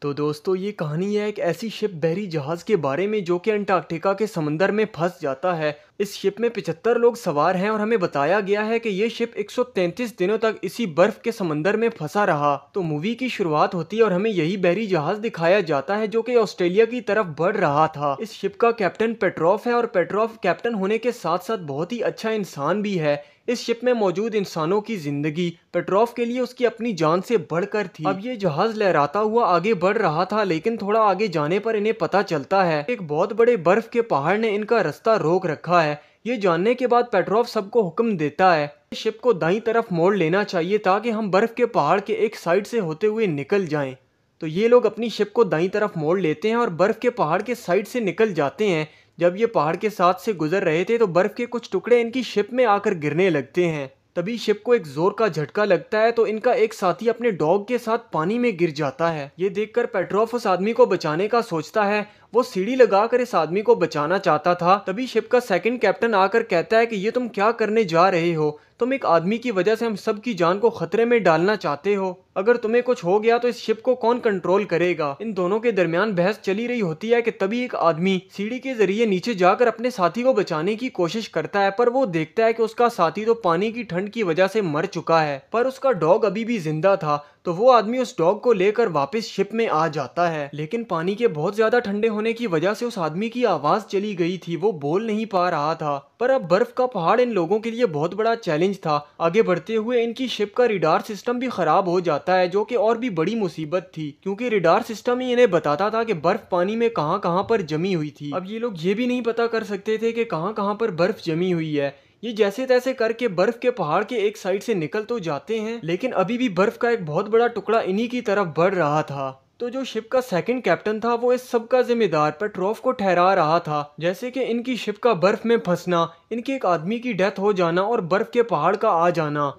तो दोस्तों ये कहानी है एक ऐसी शिप बहरी जहाज के बारे में जो कि अंटार्कटिका के समंदर में फंस जाता है। इस शिप में 75 लोग सवार हैं और हमें बताया गया है कि ये शिप 133 दिनों तक इसी बर्फ के समंदर में फंसा रहा। तो मूवी की शुरुआत होती है और हमें यही बहरी जहाज दिखाया जाता है जो कि ऑस्ट्रेलिया की तरफ बढ़ रहा था। इस शिप का कैप्टन पेट्रॉफ है और पेट्रॉफ कैप्टन होने के साथ साथ बहुत ही अच्छा इंसान भी है। इस शिप में मौजूद इंसानों की जिंदगी पेट्रॉफ के लिए उसकी अपनी जान से बढ़कर थी। अब ये जहाज लहराता हुआ आगे बढ़ रहा था, लेकिन थोड़ा आगे जाने पर इन्हें पता चलता है एक बहुत बड़े बर्फ के पहाड़ ने इनका रास्ता रोक रखा है। ये जानने के बाद पेट्रॉफ सबको हुक्म देता है शिप को दाईं तरफ मोड़ लेना चाहिए ताकि हम बर्फ के पहाड़ के एक साइड से होते हुए निकल जाएं। तो ये लोग अपनी शिप को दाईं तरफ मोड़ लेते हैं और बर्फ के पहाड़ के साइड से निकल जाते हैं। जब ये पहाड़ के साथ से गुजर रहे थे तो बर्फ के कुछ टुकड़े इनकी शिप में आकर गिरने लगते हैं। तभी शिप को एक जोर का झटका लगता है तो इनका एक साथी अपने डॉग के साथ पानी में गिर जाता है। ये देखकर पेट्रॉफ उस आदमी को बचाने का सोचता है। वो सीढ़ी लगाकर इस आदमी को बचाना चाहता था। तभी शिप का सेकंड कैप्टन आकर कहता है कि ये तुम क्या करने जा रहे हो? तुम एक आदमी की वजह से हम सब की जान को खतरे में डालना चाहते हो। अगर तुम्हें कुछ हो गया तो इस शिप को कौन कंट्रोल करेगा? इन दोनों के दरमियान बहस चली रही होती है कि तभी एक आदमी सीढ़ी के जरिए नीचे जाकर अपने साथी को बचाने की कोशिश करता है, पर वो देखता है कि उसका साथी तो पानी की ठंड की वजह से मर चुका है, पर उसका डॉग अभी भी जिंदा था। तो वो आदमी उस डॉग को लेकर वापस शिप में आ जाता है, लेकिन पानी के बहुत ज्यादा ठंडे होने की वजह से उस आदमी की आवाज चली गई थी। वो बोल नहीं पा रहा था। पर अब बर्फ का पहाड़ इन लोगों के लिए बहुत बड़ा चैलेंज था। आगे बढ़ते हुए इनकी शिप का रिडार सिस्टम भी खराब हो जाता है, जो कि और भी बड़ी मुसीबत थी, क्योंकि रिडार सिस्टम ही इन्हें बताता था कि बर्फ पानी में कहां कहां पर जमी हुई थी। अब ये लोग ये भी नहीं पता कर सकते थे कि कहां कहां पर बर्फ जमी हुई है। ये जैसे तैसे करके बर्फ के पहाड़ के एक साइड से निकल तो जाते हैं, लेकिन अभी भी बर्फ का एक बहुत बड़ा टुकड़ा इन्हीं की तरफ बढ़ रहा था। तो जो शिप का सेकंड कैप्टन था वो इस सब का जिम्मेदार पेट्रॉफ को ठहरा रहा था, जैसे कि इनकी शिप का बर्फ में फंसना, इनके एक आदमी की डेथ हो जाना और बर्फ के पहाड़ का आ जाना।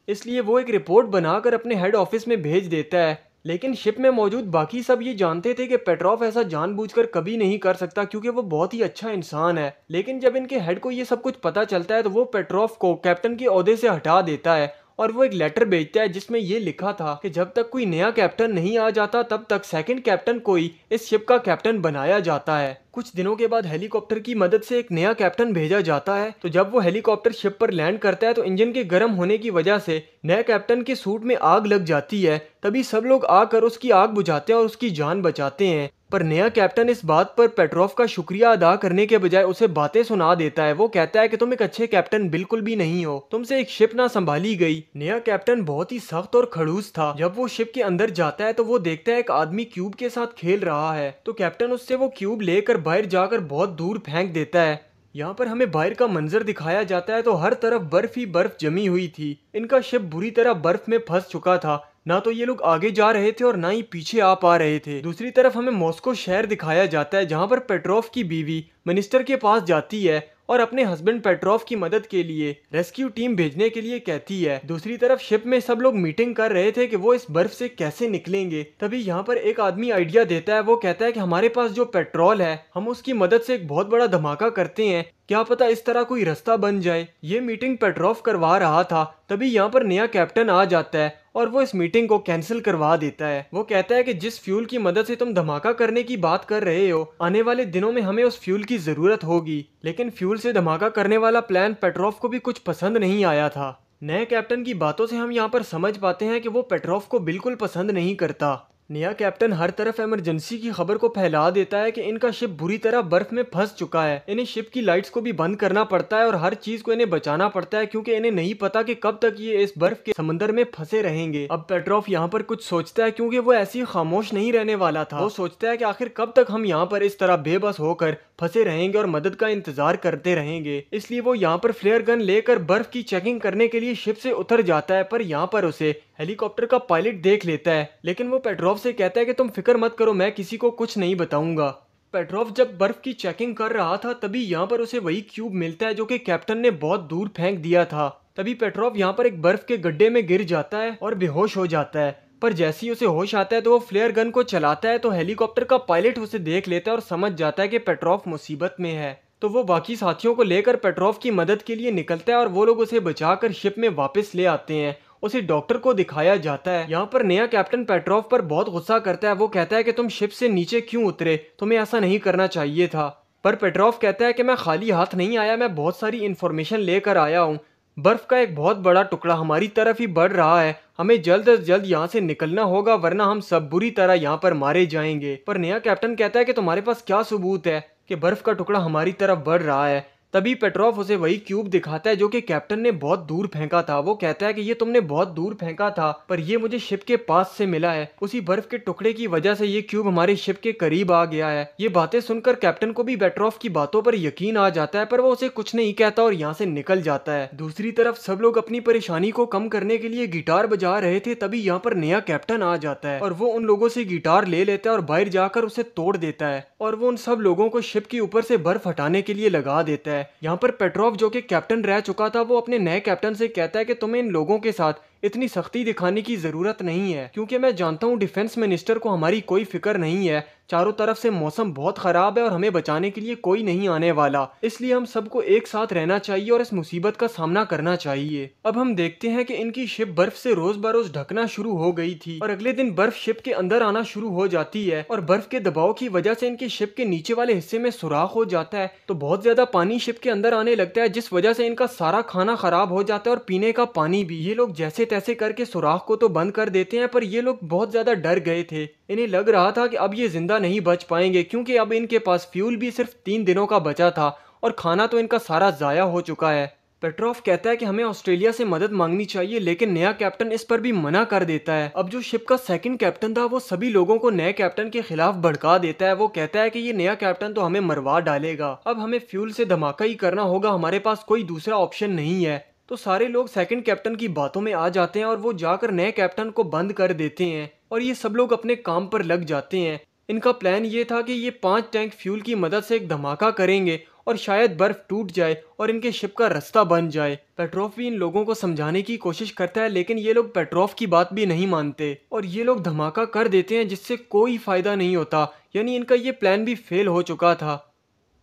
इसलिए वो एक रिपोर्ट बनाकर अपने हेड ऑफिस में भेज देता है। लेकिन शिप में मौजूद बाकी सब ये जानते थे कि पेट्रॉफ ऐसा जानबूझकर कभी नहीं कर सकता, क्योंकि वो बहुत ही अच्छा इंसान है। लेकिन जब इनके हेड को ये सब कुछ पता चलता है तो वो पेट्रॉफ को कैप्टन के ओहदे से हटा देता है और वो एक लेटर भेजता है जिसमें ये लिखा था कि जब तक कोई नया कैप्टन नहीं आ जाता तब तक सेकंड कैप्टन को ही इस शिप का कैप्टन बनाया जाता है। कुछ दिनों के बाद हेलीकॉप्टर की मदद से एक नया कैप्टन भेजा जाता है। तो जब वो हेलीकॉप्टर शिप पर लैंड करता है तो इंजन के गर्म होने की वजह से नए कैप्टन के सूट में आग लग जाती है। तभी सब लोग आकर उसकी आग बुझाते हैं और उसकी जान बचाते हैं। पर नया कैप्टन इस बात पर पेट्रॉफ का शुक्रिया अदा करने के बजाय उसे बातें सुना देता है। वो कहता है कि तुम एक अच्छे कैप्टन बिल्कुल भी नहीं हो, तुमसे एक शिप ना संभाली गई। नया कैप्टन बहुत ही सख्त और खड़ूस था। जब वो शिप के अंदर जाता है तो वो देखता है एक आदमी क्यूब के साथ खेल रहा है। तो कैप्टन उससे वो क्यूब लेकर बाहर जाकर बहुत दूर फेंक देता है। यहाँ पर हमें बाहर का मंजर दिखाया जाता है तो हर तरफ बर्फ ही बर्फ जमी हुई थी। इनका शिप बुरी तरह बर्फ में फंस चुका था। ना तो ये लोग आगे जा रहे थे और ना ही पीछे आ पा रहे थे। दूसरी तरफ हमें मॉस्को शहर दिखाया जाता है, जहाँ पर पेट्रॉफ की बीवी मिनिस्टर के पास जाती है और अपने हस्बैंड पेट्रॉफ की मदद के लिए रेस्क्यू टीम भेजने के लिए कहती है। दूसरी तरफ शिप में सब लोग मीटिंग कर रहे थे कि वो इस बर्फ से कैसे निकलेंगे। तभी यहाँ पर एक आदमी आइडिया देता है। वो कहता है कि हमारे पास जो पेट्रोल है हम उसकी मदद से एक बहुत बड़ा धमाका करते हैं, क्या पता इस तरह कोई रास्ता बन जाए। ये मीटिंग पेट्रॉफ करवा रहा था। तभी यहाँ पर नया कैप्टन आ जाता है और वो इस मीटिंग को कैंसिल करवा देता है। वो कहता है कि जिस फ्यूल की मदद से तुम धमाका करने की बात कर रहे हो, आने वाले दिनों में हमें उस फ्यूल की जरूरत होगी। लेकिन फ्यूल से धमाका करने वाला प्लान पेट्रॉफ को भी कुछ पसंद नहीं आया था। नए कैप्टन की बातों से हम यहाँ पर समझ पाते हैं कि वो पेट्रॉफ को बिल्कुल पसंद नहीं करता। नया कैप्टन हर तरफ इमरजेंसी की खबर को फैला देता है कि इनका शिप बुरी तरह बर्फ में फंस चुका है। इन्हें शिप की लाइट्स को भी बंद करना पड़ता है और हर चीज को इन्हें बचाना पड़ता है, क्योंकि इन्हें नहीं पता कि कब तक ये इस बर्फ के समंदर में फंसे रहेंगे। अब पेट्रॉफ यहाँ पर कुछ सोचता है, क्योंकि वो ऐसी खामोश नहीं रहने वाला था। वो सोचता है कि आखिर कब तक हम यहाँ पर इस तरह बेबस होकर फंसे रहेंगे और मदद का इंतजार करते रहेंगे। इसलिए वो यहाँ पर फ्लेयर गन लेकर बर्फ की चेकिंग करने के लिए शिप से उतर जाता है। पर यहाँ पर उसे हेलीकॉप्टर का पायलट देख लेता है, लेकिन वो पेट्रॉफ से कहता है कि तुम फिक्र मत करो, मैं किसी को कुछ नहीं बताऊंगा। पेट्रॉफ जब बर्फ की चेकिंग कर रहा था तभी यहाँ पर उसे वही क्यूब मिलता है जो कि कैप्टन ने बहुत दूर फेंक दिया था। तभी पेट्रॉफ यहाँ पर एक बर्फ के गड्ढे में गिर जाता है और बेहोश हो जाता है। पर जैसे ही उसे होश आता है तो वो फ्लेयर गन को चलाता है तो हेलीकॉप्टर का पायलट उसे देख लेता है और समझ जाता है कि पेट्रॉफ मुसीबत में है। तो वो बाकी साथियों को लेकर पेट्रॉफ की मदद के लिए निकलता है और वो लोग उसे बचाकर शिप में वापस ले आते हैं। उसे डॉक्टर को दिखाया जाता है। यहाँ पर नया कैप्टन पेट्रोव पर बहुत गुस्सा करता है। वो कहता है कि तुम शिप से नीचे क्यों उतरे, तुम्हें ऐसा नहीं करना चाहिए था। पर पेट्रोव कहता है कि मैं खाली हाथ नहीं आया, मैं बहुत सारी इन्फॉर्मेशन लेकर आया हूँ। बर्फ का एक बहुत बड़ा टुकड़ा हमारी तरफ ही बढ़ रहा है, हमें जल्द से जल्द यहाँ से निकलना होगा वरना हम सब बुरी तरह यहाँ पर मारे जाएंगे। पर नया कैप्टन कहता है कि तुम्हारे पास क्या सबूत है कि बर्फ का टुकड़ा हमारी तरफ बढ़ रहा है। तभी पेट्रोव उसे वही क्यूब दिखाता है जो कि कैप्टन ने बहुत दूर फेंका था। वो कहता है कि ये तुमने बहुत दूर फेंका था पर ये मुझे शिप के पास से मिला है, उसी बर्फ के टुकड़े की वजह से ये क्यूब हमारे शिप के करीब आ गया है। ये बातें सुनकर कैप्टन को भी पेट्रोव की बातों पर यकीन आ जाता है पर वो उसे कुछ नहीं कहता और यहाँ से निकल जाता है। दूसरी तरफ सब लोग अपनी परेशानी को कम करने के लिए गिटार बजा रहे थे, तभी यहाँ पर नया कैप्टन आ जाता है और वो उन लोगों से गिटार ले लेता है और बाहर जाकर उसे तोड़ देता है और वो उन सब लोगों को शिप के ऊपर से बर्फ हटाने के लिए लगा देता है। यहाँ पर पेट्रोव जो कि कैप्टन रह चुका था वो अपने नए कैप्टन से कहता है कि तुम्हें इन लोगों के साथ इतनी सख्ती दिखाने की जरूरत नहीं है, क्योंकि मैं जानता हूँ डिफेंस मिनिस्टर को हमारी कोई फिक्र नहीं है, चारों तरफ से मौसम बहुत खराब है और हमें बचाने के लिए कोई नहीं आने वाला, इसलिए हम सबको एक साथ रहना चाहिए और इस मुसीबत का सामना करना चाहिए। अब हम देखते हैं कि इनकी शिप बर्फ से रोज बरोज ढकना शुरू हो गई थी और अगले दिन बर्फ शिप के अंदर आना शुरू हो जाती है और बर्फ के दबाव की वजह से इनकी शिप के नीचे वाले हिस्से में सुराख हो जाता है, तो बहुत ज्यादा पानी शिप के अंदर आने लगता है जिस वजह से इनका सारा खाना खराब हो जाता है और पीने का पानी भी। ये लोग जैसे तैसे करके सुराख को तो बंद कर देते हैं पर ये लोग बहुत ज्यादा डर गए थे, इन्हें लग रहा था कि अब ये जिंदा नहीं बच पाएंगे क्योंकि अब इनके पास फ्यूल भी सिर्फ 3 दिनों का बचा था और खाना तो इनका सारा जाया हो चुका है। पेट्रोव कहता है कि हमें ऑस्ट्रेलिया से मदद मांगनी चाहिए लेकिन नया कैप्टन इस पर भी मना कर देता है। अब जो शिप का सेकंड कैप्टन था वो सभी लोगों को नए कैप्टन के खिलाफ भड़का देता है। वो कहता है कि ये नया कैप्टन तो हमें मरवा डालेगा, अब हमें फ्यूल से धमाका ही करना होगा, हमारे पास कोई दूसरा ऑप्शन नहीं है। तो सारे लोग सेकंड कैप्टन की बातों में आ जाते हैं और वो जाकर नए कैप्टन को बंद कर देते हैं और ये सब लोग अपने काम पर लग जाते हैं। इनका प्लान ये था कि ये 5 टैंक फ्यूल की मदद से एक धमाका करेंगे और शायद बर्फ टूट जाए और इनके शिप का रास्ता बन जाए। पेट्रोव भी इन लोगों को समझाने की कोशिश करता है लेकिन ये लोग पेट्रोव की बात भी नहीं मानते और ये लोग धमाका कर देते हैं जिससे कोई फायदा नहीं होता, यानी इनका ये प्लान भी फेल हो चुका था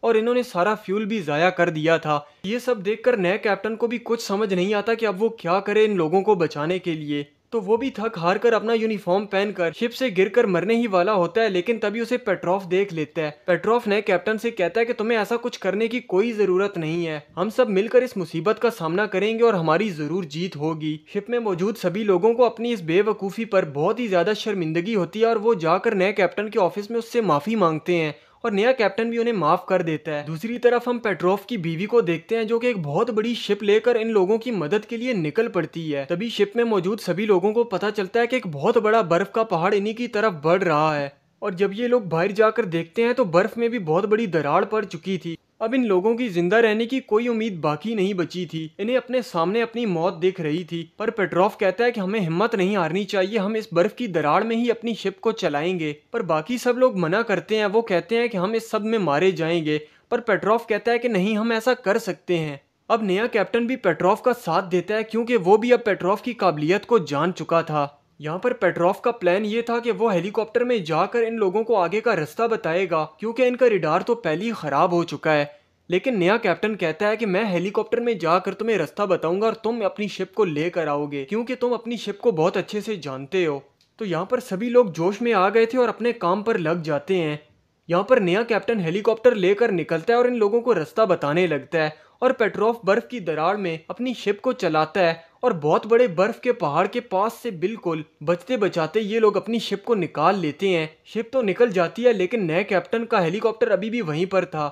और इन्होंने सारा फ्यूल भी जाया कर दिया था। ये सब देखकर नए कैप्टन को भी कुछ समझ नहीं आता कि अब वो क्या करे इन लोगों को बचाने के लिए, तो वो भी थक हार कर अपना यूनिफॉर्म पहनकर शिप से गिरकर मरने ही वाला होता है लेकिन तभी उसे पेट्रोव देख लेता है। पेट्रोव नए कैप्टन से कहता है कि तुम्हें ऐसा कुछ करने की कोई जरूरत नहीं है, हम सब मिलकर इस मुसीबत का सामना करेंगे और हमारी जरूर जीत होगी। शिप में मौजूद सभी लोगों को अपनी इस बेवकूफ़ी पर बहुत ही ज्यादा शर्मिंदगी होती है और वो जाकर नए कैप्टन के ऑफिस में उससे माफी मांगते हैं और नया कैप्टन भी उन्हें माफ कर देता है। दूसरी तरफ हम पेट्रोव की बीवी को देखते हैं जो कि एक बहुत बड़ी शिप लेकर इन लोगों की मदद के लिए निकल पड़ती है। तभी शिप में मौजूद सभी लोगों को पता चलता है कि एक बहुत बड़ा बर्फ का पहाड़ इन्हीं की तरफ बढ़ रहा है और जब ये लोग बाहर जाकर देखते हैं तो बर्फ में भी बहुत बड़ी दरार पड़ चुकी थी। अब इन लोगों की जिंदा रहने की कोई उम्मीद बाकी नहीं बची थी, इन्हें अपने सामने अपनी मौत दिख रही थी। पर पेट्रोव कहता है कि हमें हिम्मत नहीं हारनी चाहिए, हम इस बर्फ की दरार में ही अपनी शिप को चलाएंगे। पर बाकी सब लोग मना करते हैं, वो कहते हैं कि हम इस सब में मारे जाएंगे। पर पेट्रोव कहता है कि नहीं, हम ऐसा कर सकते हैं। अब नया कैप्टन भी पेट्रोव का साथ देता है क्योंकि वो भी अब पेट्रोव की काबिलियत को जान चुका था। यहाँ पर पेट्रोव का प्लान ये था कि वो हेलीकॉप्टर में जाकर इन लोगों को आगे का रास्ता बताएगा क्योंकि इनका रिडार तो पहले ही खराब हो चुका है। लेकिन नया कैप्टन कहता है कि मैं हेलीकॉप्टर में जाकर तुम्हें रास्ता बताऊंगा और तुम अपनी शिप को लेकर आओगे क्योंकि तुम अपनी शिप को बहुत अच्छे से जानते हो। तो यहाँ पर सभी लोग जोश में आ गए थे और अपने काम पर लग जाते हैं। यहाँ पर नया कैप्टन हेलीकॉप्टर लेकर निकलता है और इन लोगों को रास्ता बताने लगता है और पेट्रोव बर्फ की दरार में अपनी शिप को चलाता है और बहुत बड़े बर्फ के पहाड़ के पास से बिल्कुल बचते बचाते ये लोग अपनी शिप को निकाल लेते हैं। शिप तो निकल जाती है लेकिन नए कैप्टन का हेलीकॉप्टर अभी भी वहीं पर था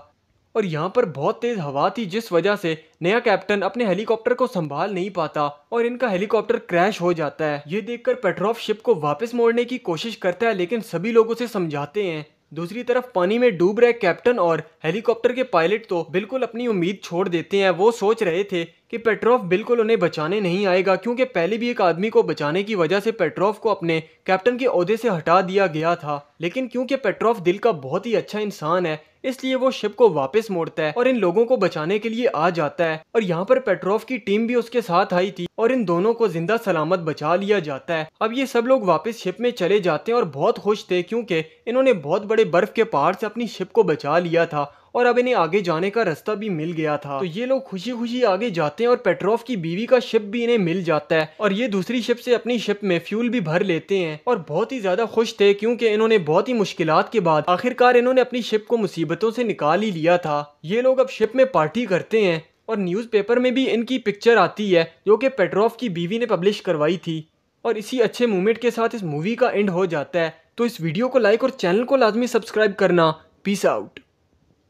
और यहाँ पर बहुत तेज हवा थी जिस वजह से नया कैप्टन अपने हेलीकॉप्टर को संभाल नहीं पाता और इनका हेलीकॉप्टर क्रैश हो जाता है। ये देखकर पेट्रोव शिप को वापस मोड़ने की कोशिश करता है लेकिन सभी लोग उसे समझाते हैं। दूसरी तरफ पानी में डूब रहे कैप्टन और हेलीकॉप्टर के पायलट तो बिल्कुल अपनी उम्मीद छोड़ देते हैं। वो सोच रहे थे कि पेट्रोव बिल्कुल उन्हें बचाने नहीं आएगा क्योंकि पहले भी एक आदमी को बचाने की वजह से पेट्रोव को अपने कैप्टन के ओहदे से हटा दिया गया था। लेकिन क्योंकि पेट्रोव दिल का बहुत ही अच्छा इंसान है इसलिए वो शिप को वापस मोड़ता है और इन लोगों को बचाने के लिए आ जाता है और यहाँ पर पेट्रोव की टीम भी उसके साथ आई थी और इन दोनों को जिंदा सलामत बचा लिया जाता है। अब ये सब लोग वापस शिप में चले जाते हैं और बहुत खुश थे क्योंकि इन्होंने बहुत बड़े बर्फ के पहाड़ से अपनी शिप को बचा लिया था और अब इन्हें आगे जाने का रास्ता भी मिल गया था। तो ये लोग खुशी खुशी आगे जाते हैं और पेट्रोव की बीवी का शिप भी इन्हें मिल जाता है और ये दूसरी शिप से अपनी शिप में फ्यूल भी भर लेते हैं और बहुत ही ज्यादा खुश थे क्योंकि इन्होंने बहुत ही मुश्किलात के बाद आखिरकार इन्होंने अपनी शिप को मुसीबतों से निकाल ही लिया था। ये लोग अब शिप में पार्टी करते हैं और न्यूज़पेपर में भी इनकी पिक्चर आती है जो कि पेट्रोव की बीवी ने पब्लिश करवाई थी। और इसी अच्छे मोमेंट के साथ इस मूवी का एंड हो जाता है। तो इस वीडियो को लाइक और चैनल को लाजमी सब्सक्राइब करना। Peace out.